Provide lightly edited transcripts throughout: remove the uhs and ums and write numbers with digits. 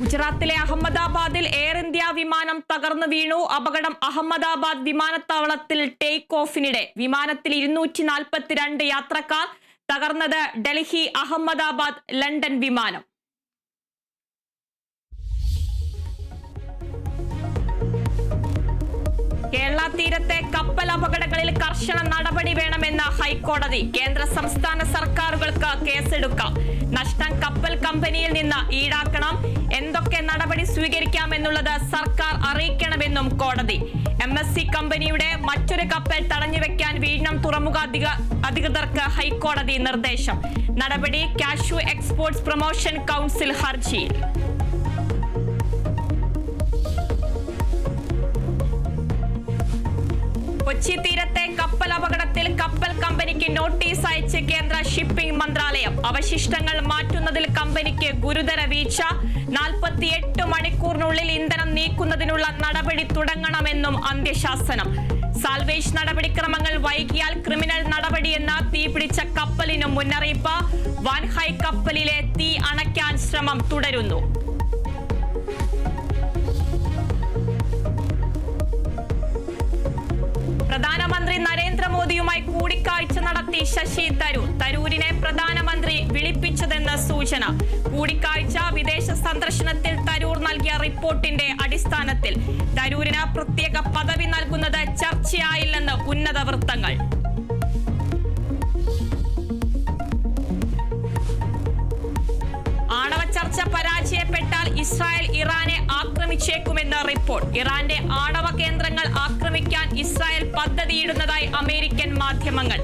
ഗുജറാത്തിലെ അഹമ്മദാബാദിൽ air India വിമാനം തകർന്നു വീണു. അപകടം അഹമ്മദാബാദ് വിമാനത്താവളത്തിൽ ടേക്ക് ഓഫിനിടെ. വിമാനത്തിൽ 242 യാത്രക്കാർ. തകർന്നത് ഡൽഹി അഹമ്മദാബാദ് ലണ്ടൻ വിമാനം. കേരള തീരത്തെ കപ്പൽ അപകടങ്ങളിൽ കർശന നടപടി വേണമെന്ന് ഹൈക്കോടതി. കേന്ദ്ര സംസ്ഥാന സർക്കാരുകൾക്ക് കേസെടുക്കാം. നഷ്ടം കപ്പൽ കമ്പനിയിൽ നിന്ന് ഈടാക്കണം. എന്തൊക്കെ നടപടി സ്വീകരിക്കാമെന്നുള്ളത് സർക്കാർ അറിയിക്കണമെന്നും കോടതി. MSC കമ്പനിയുടെ മറ്റൊരു കപ്പൽ തടഞ്ഞുവെക്കാൻ വീണ്ടും തുറമുഖ അധികൃതർക്ക് ഹൈക്കോടതി നിർദ്ദേശം. നടപടി കാഷ്യൂ എക്സ്പോർട്സ് പ്രൊമോഷൻ കൗൺസിൽ ഹർജിയിൽ. കൊച്ചി തീരത്തെ കപ്പൽ അപകടത്തിൽ കപ്പൽ കമ്പനിക്ക് നോട്ടീസ് അയച്ച് കേന്ദ്ര ഷിപ്പിംഗ് മന്ത്രാലയം. അവശിഷ്ടങ്ങൾ മാറ്റുന്നതിൽ കമ്പനിക്ക് ഗുരുതര വീഴ്ച. 48 മണിക്കൂറിനുള്ളിൽ ഇന്ധനം നീക്കുന്നതിനുള്ള നടപടി തുടങ്ങണമെന്നും അന്ത്യശാസനം. സാൽവേജ് നടപടിക്രമങ്ങൾ വൈകിയാൽ ക്രിമിനൽ നടപടിയെന്ന തീപിടിച്ച കപ്പലിനും മുന്നറിയിപ്പ്. വാൻഹൈ കപ്പലിലെ തീ അണയ്ക്കാൻ ശ്രമം തുടരുന്നു. പ്രധാനമന്ത്രി നരേന്ദ്രമോദിയുമായി കൂടിക്കാഴ്ച നടത്തി ശശി തരൂർ. തരൂരിനെ പ്രധാനമന്ത്രി വിളിപ്പിച്ചതെന്ന് സൂചന. കൂടിക്കാഴ്ച വിദേശ സന്ദർശനത്തിൽ തരൂർ നൽകിയ റിപ്പോർട്ടിന്റെ അടിസ്ഥാനത്തിൽ. തരൂരിന് പ്രത്യേക പദവി നൽകുന്നത് ചർച്ചയായില്ലെന്ന് ഉന്നത വൃത്തങ്ങൾ. ആണവ ചർച്ച പരാജയപ്പെട്ടാൽ ഇസ്രായേൽ ഇറാനെ ആക്രമിച്ചേക്കുമെന്ന് റിപ്പോർട്ട്. ഇറാന്റെ ആണവ കേന്ദ്രങ്ങൾ ആക്രമിക്കാൻ ഇസ്രായേൽ പദ്ധതിയിടുന്നതായി അമേരിക്കൻ മാധ്യമങ്ങൾ.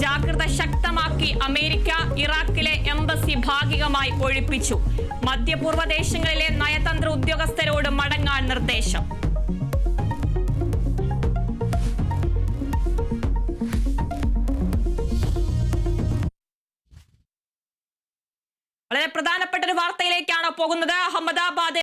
ജാഗ്രത ശക്തമാക്കി അമേരിക്ക. ഇറാഖിലെ എംബസി ഭാഗികമായി ഒഴിപ്പിച്ചു. മധ്യപൂർവ്വ ദേശങ്ങളിലെ നയതന്ത്ര ഉദ്യോഗസ്ഥരോട് മടങ്ങാൻ നിർദ്ദേശം. വളരെ പ്രധാനപ്പെട്ട ഒരു വാർത്തയിലേക്കാണ് പോകുന്നത്. അഹമ്മദാബാദ്